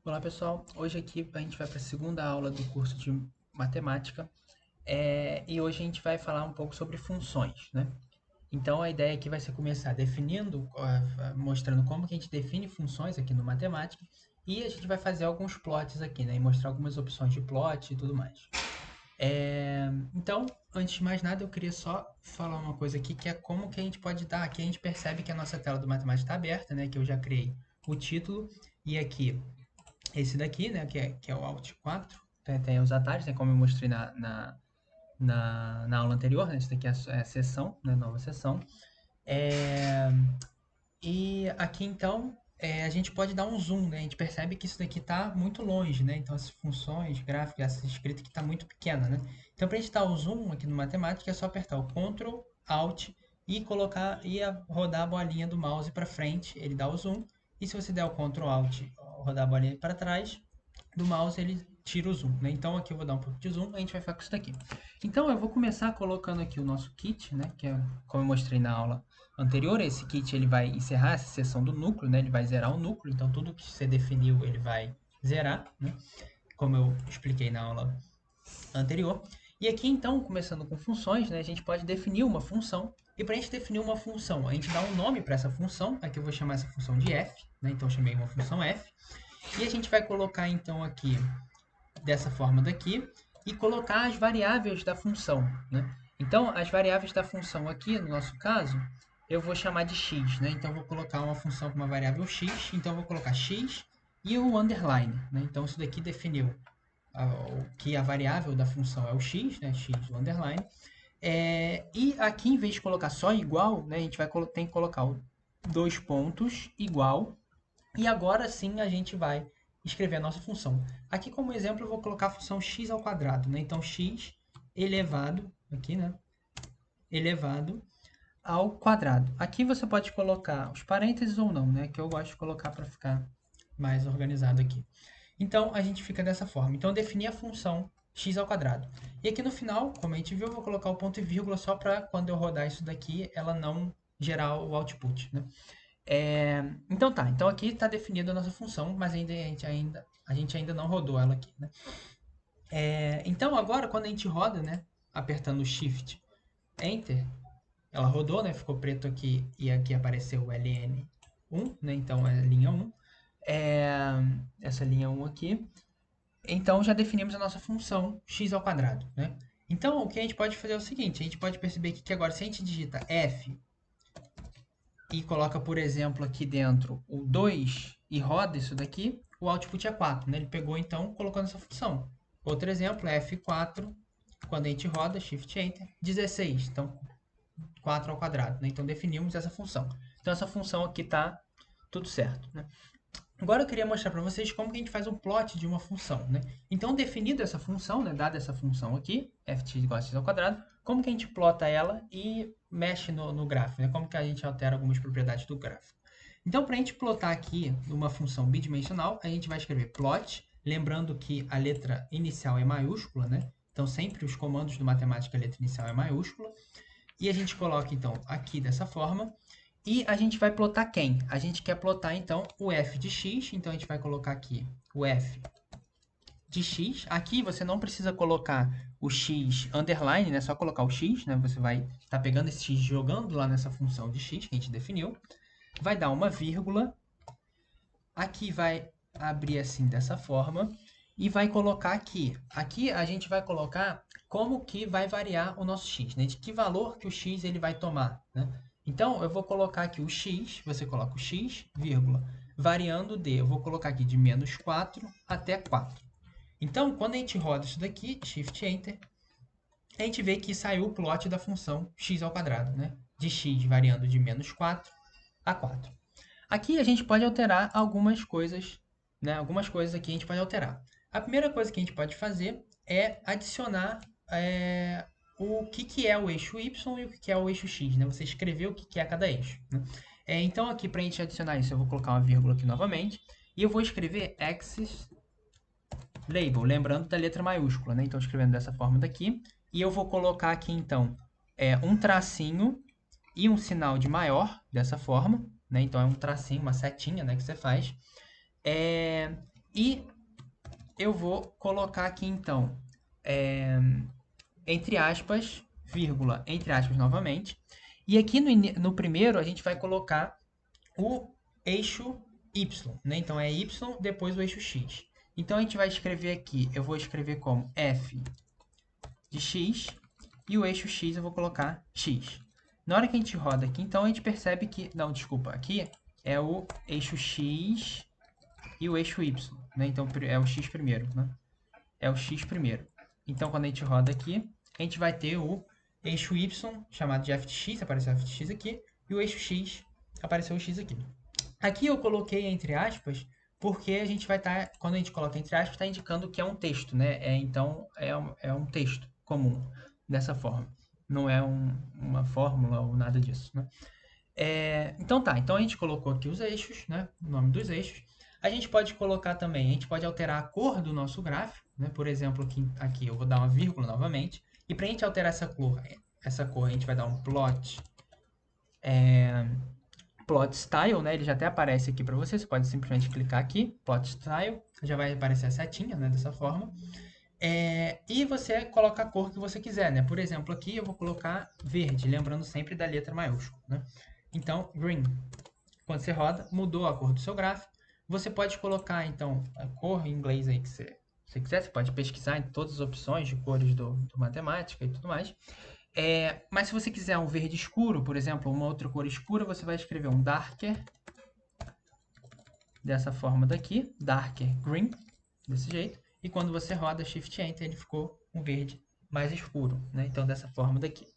Olá pessoal, hoje aqui a gente vai para a segunda aula do curso de matemática e hoje a gente vai falar um pouco sobre funções, né? Então a ideia aqui vai ser começar definindo, mostrando como que a gente define funções aqui no matemática e a gente vai fazer alguns plots aqui, né? E mostrar algumas opções de plot e tudo mais. Então, antes de mais nada, eu queria só falar uma coisa aqui que é como que a gente pode dar. Aqui a gente percebe que a nossa tela do matemática está aberta, né? Que eu já criei o título e aqui esse daqui, né, que é o Alt 4, tem os atalhos, né, como eu mostrei na aula anterior, né, esse daqui é a seção, né, nova seção. É, e aqui, então, a gente pode dar um zoom, né, a gente percebe que isso daqui está muito longe, né, então as funções, gráficos, essa escrita aqui está muito pequena, né. Então, para a gente dar o zoom aqui no matemática, é só apertar o Ctrl, Alt e colocar e rodar a bolinha do mouse para frente, ele dá o zoom. E se você der o Ctrl Alt, rodar a bolinha para trás, do mouse ele tira o zoom, né? Então aqui eu vou dar um pouco de zoom, a gente vai ficar com isso daqui. Então eu vou começar colocando aqui o nosso kit, né? Que é como eu mostrei na aula anterior. Esse kit ele vai encerrar essa seção do núcleo, né? Ele vai zerar o núcleo, então tudo que você definiu ele vai zerar, né? Como eu expliquei na aula anterior. E aqui então, começando com funções, né? A gente pode definir uma função. E para a gente definir uma função, a gente dá um nome para essa função. Aqui eu vou chamar essa função de f, né? Então eu chamei uma função f. E a gente vai colocar então aqui dessa forma daqui e colocar as variáveis da função, né? Então, as variáveis da função aqui, no nosso caso, eu vou chamar de x, né? Então, eu vou colocar uma função com uma variável x, então eu vou colocar x e o underline, né? Então, isso daqui definiu que a variável da função é o x, né? X, o underline. E aqui, em vez de colocar só igual, né? A gente vai tem que colocar dois pontos igual e agora sim a gente vai escrever a nossa função. Aqui como exemplo eu vou colocar a função x ao quadrado, né? Então x elevado, aqui, né? Elevado ao quadrado. Aqui você pode colocar os parênteses ou não, né? Que eu gosto de colocar para ficar mais organizado aqui. Então a gente fica dessa forma. Então eu defini a função x ao quadrado. E aqui no final, como a gente viu, eu vou colocar o ponto e vírgula só para quando eu rodar isso daqui, ela não gerar o output, né? Então tá, então aqui está definida a nossa função, mas a gente ainda não rodou ela aqui, né? Então agora quando a gente roda, né, apertando Shift Enter, ela rodou, né, ficou preto aqui e aqui apareceu o LN1, né, então é a linha 1, é, essa linha 1 aqui. Então já definimos a nossa função x ao quadrado, né? Então o que a gente pode fazer é o seguinte, a gente pode perceber que agora se a gente digita f e coloca, por exemplo, aqui dentro o 2 e roda isso daqui, o output é 4, né? Ele pegou, então, colocando essa função. Outro exemplo é F4, quando a gente roda, Shift Enter, 16. Então, 4 ao quadrado, né? Então, definimos essa função. Então, essa função aqui está tudo certo, né? Agora eu queria mostrar para vocês como que a gente faz um plot de uma função, né? Então, definida essa função, né, dada essa função aqui, ft igual a x ao quadrado, como que a gente plota ela e mexe no gráfico, né? Como que a gente altera algumas propriedades do gráfico. Então, para a gente plotar aqui uma função bidimensional, a gente vai escrever plot, lembrando que a letra inicial é maiúscula, né? Então, sempre os comandos do matemática, a letra inicial é maiúscula. E a gente coloca, então, aqui dessa forma. E a gente vai plotar quem? A gente quer plotar, então, o f de x. Então, a gente vai colocar aqui o f de x. Aqui você não precisa colocar o x underline, né? Só colocar o x, né? Você vai estar pegando esse x e jogando lá nessa função de x que a gente definiu. Vai dar uma vírgula. Aqui vai abrir assim, dessa forma. E vai colocar aqui. Aqui a gente vai colocar como que vai variar o nosso x, né? De que valor que o x ele vai tomar, né? Então, eu vou colocar aqui o x, você coloca o x, vírgula, variando de, eu vou colocar aqui de menos 4 até 4. Então, quando a gente roda isso daqui, Shift Enter, a gente vê que saiu o plot da função x ao quadrado, né? De x variando de menos 4 a 4. Aqui a gente pode alterar algumas coisas, né? Algumas coisas aqui a gente pode alterar. A primeira coisa que a gente pode fazer é adicionar o que é o eixo y e o que é o eixo x, né? Você escrever o que é cada eixo, né? Então aqui para a gente adicionar isso, eu vou colocar uma vírgula aqui novamente e eu vou escrever axis label, lembrando da letra maiúscula, né? Então escrevendo dessa forma daqui e eu vou colocar aqui então um tracinho e um sinal de maior dessa forma, né? Então é um tracinho, uma setinha, né, que você faz. E eu vou colocar aqui, então, entre aspas, vírgula, entre aspas novamente. E aqui no primeiro a gente vai colocar o eixo Y, né? Então é Y, depois o eixo X. Então a gente vai escrever aqui, eu vou escrever como f de x, e o eixo X eu vou colocar x. Na hora que a gente roda aqui, então a gente percebe que... Não, desculpa, aqui é o eixo X e o eixo Y, né? Então é o X primeiro, né? É o X primeiro. Então quando a gente roda aqui, a gente vai ter o eixo Y, chamado de f de x, apareceu f de x aqui, e o eixo X, apareceu o x aqui. Aqui eu coloquei entre aspas, porque a gente vai estar, quando a gente coloca entre aspas, está indicando que é um texto, né? Então, é um texto comum, dessa forma. Não é uma fórmula ou nada disso, né? Então tá, então a gente colocou aqui os eixos, né? O nome dos eixos. A gente pode colocar também, a gente pode alterar a cor do nosso gráfico, né? Por exemplo, aqui eu vou dar uma vírgula novamente. E para a gente alterar essa cor, a gente vai dar um plot style, né? Ele já até aparece aqui para você. Você pode simplesmente clicar aqui, plot style, já vai aparecer a setinha, né? Dessa forma. E você coloca a cor que você quiser, né? Por exemplo, aqui eu vou colocar verde, lembrando sempre da letra maiúscula, né? Então, green. Quando você roda, mudou a cor do seu gráfico. Você pode colocar, então, a cor em inglês aí que você quiser. Você pode pesquisar em todas as opções de cores do matemática e tudo mais. Mas se você quiser um verde escuro, por exemplo, uma outra cor escura, você vai escrever um darker, dessa forma daqui, darker green, desse jeito. E quando você roda Shift Enter, ele ficou um verde mais escuro, né? Então, dessa forma daqui.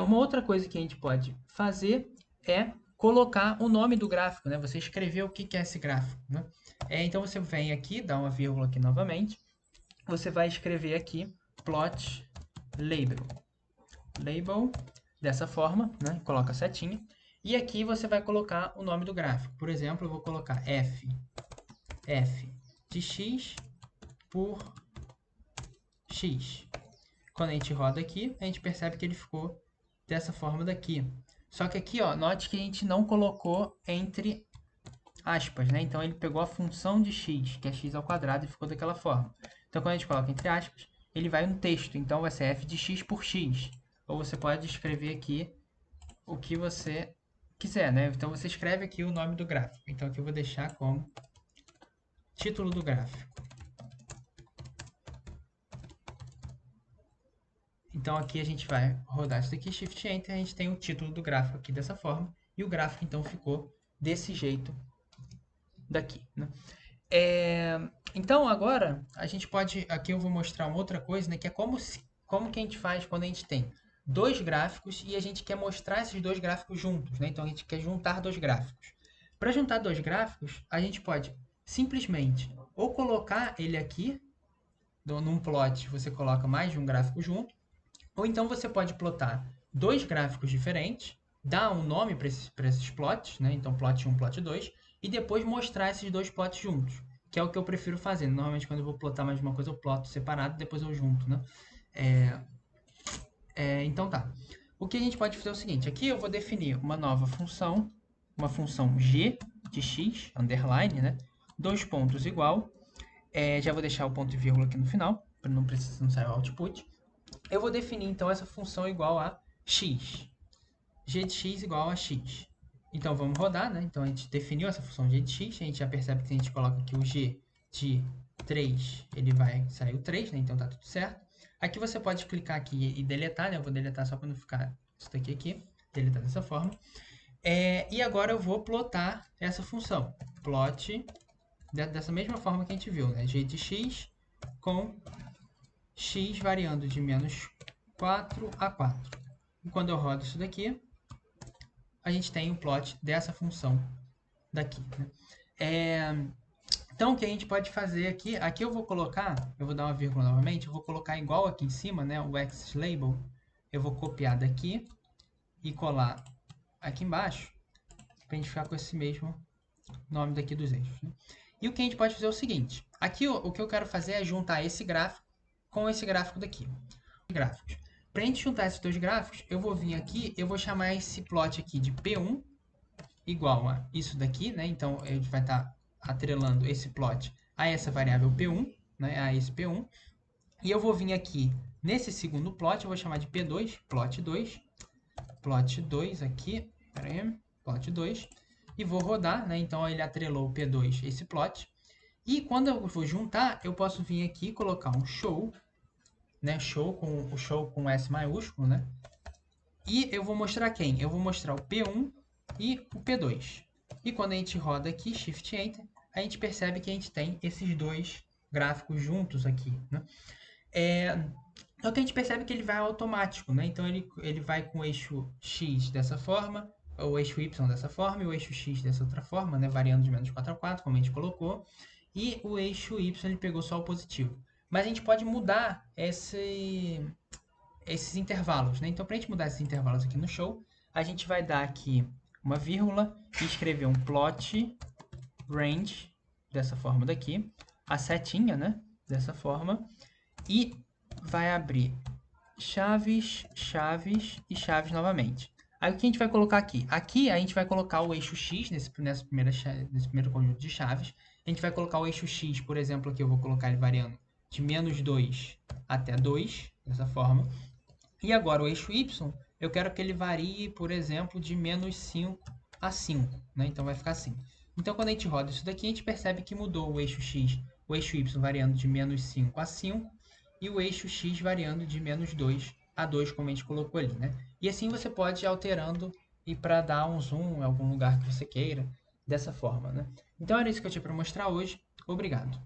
Uma outra coisa que a gente pode fazer é colocar o nome do gráfico, né? Você escrever o que é esse gráfico, né? Então, você vem aqui, dá uma vírgula aqui novamente. Você vai escrever aqui plot label. Label, dessa forma, né? Coloca a setinha. E aqui você vai colocar o nome do gráfico. Por exemplo, eu vou colocar f de x por x. Quando a gente roda aqui, a gente percebe que ele ficou dessa forma daqui. Só que aqui, ó, note que a gente não colocou entre aspas, né? Então ele pegou a função de x, que é x ao quadrado, e ficou daquela forma. Então quando a gente coloca entre aspas, ele vai um texto. Então vai ser f de x por x. Ou você pode escrever aqui o que você quiser, né? Então você escreve aqui o nome do gráfico. Então aqui eu vou deixar como título do gráfico. Então aqui a gente vai rodar isso daqui, Shift Enter, a gente tem o título do gráfico aqui dessa forma, e o gráfico então ficou desse jeito daqui, né? Então agora a gente pode, aqui eu vou mostrar uma outra coisa, né, que é como que a gente faz quando a gente tem dois gráficos e a gente quer mostrar esses dois gráficos juntos, né? Então a gente quer juntar dois gráficos. Para juntar dois gráficos, a gente pode simplesmente ou colocar ele aqui, num plot você coloca mais de um gráfico junto, ou então você pode plotar dois gráficos diferentes, dar um nome para esses plots, né? Então plot 1, plot 2, e depois mostrar esses dois plots juntos, que é o que eu prefiro fazer. Normalmente quando eu vou plotar mais de uma coisa, eu ploto separado, depois eu junto, né? Então tá. O que a gente pode fazer é o seguinte, aqui eu vou definir uma nova função, uma função g de x, underline, né? Dois pontos igual, já vou deixar o ponto e vírgula aqui no final, para não sair o output. Eu vou definir, então, essa função igual a x. G de x igual a x. Então, vamos rodar, né? Então, a gente definiu essa função g de x. A gente já percebe que se a gente coloca aqui o g de 3, ele vai sair o 3, né? Então, tá tudo certo. Aqui você pode clicar aqui e deletar, né? Eu vou deletar só para não ficar isso daqui aqui. Deletar dessa forma. E agora eu vou plotar essa função. Plot dessa mesma forma que a gente viu, né? G de x com x variando de menos 4 a 4. E quando eu rodo isso daqui, a gente tem o plot dessa função daqui, né? Então, o que a gente pode fazer aqui, eu vou colocar, eu vou dar uma vírgula novamente, eu vou colocar igual aqui em cima, né, o axis label, eu vou copiar daqui e colar aqui embaixo, para a gente ficar com esse mesmo nome daqui dos eixos, né? E o que a gente pode fazer é o seguinte, aqui o que eu quero fazer é juntar esse gráfico com esse gráfico daqui. Gráficos. Para a gente juntar esses dois gráficos, eu vou vir aqui, eu vou chamar esse plot aqui de P1 igual a isso daqui, né? Então, a gente vai estar atrelando esse plot a essa variável P1, né, a esse P1, e eu vou vir aqui nesse segundo plot, eu vou chamar de P2, plot 2 aqui, plot 2, e vou rodar, né, então ele atrelou o P2 esse plot, e quando eu vou juntar, eu posso vir aqui e colocar um show, né, o show com S maiúsculo, né, e eu vou mostrar quem? Eu vou mostrar o P1 e o P2. E quando a gente roda aqui, Shift Enter, a gente percebe que a gente tem esses dois gráficos juntos aqui, né? Então que a gente percebe que ele vai automático, né? Então ele vai com o eixo X dessa forma, o eixo Y dessa forma e o eixo X dessa outra forma, né? Variando de menos 4 a 4, como a gente colocou. E o eixo Y ele pegou só o positivo. Mas a gente pode mudar esses intervalos, né? Então, para a gente mudar esses intervalos aqui no show, a gente vai dar aqui uma vírgula e escrever um plot range dessa forma daqui, a setinha, né? Dessa forma, e vai abrir chaves, chaves e chaves novamente. Aí o que a gente vai colocar aqui? Aqui a gente vai colocar o eixo X nesse primeiro conjunto de chaves. A gente vai colocar o eixo X, por exemplo, aqui eu vou colocar ele variando de menos 2 até 2, dessa forma. E agora o eixo Y, eu quero que ele varie, por exemplo, de menos 5 a 5, né? Então vai ficar assim. Então quando a gente roda isso daqui, a gente percebe que mudou o eixo X, o eixo Y variando de menos 5 a 5 e o eixo X variando de menos 2 a 2, como a gente colocou ali, né? E assim você pode ir alterando e para dar um zoom em algum lugar que você queira, dessa forma, né? Então era isso que eu tinha para mostrar hoje. Obrigado.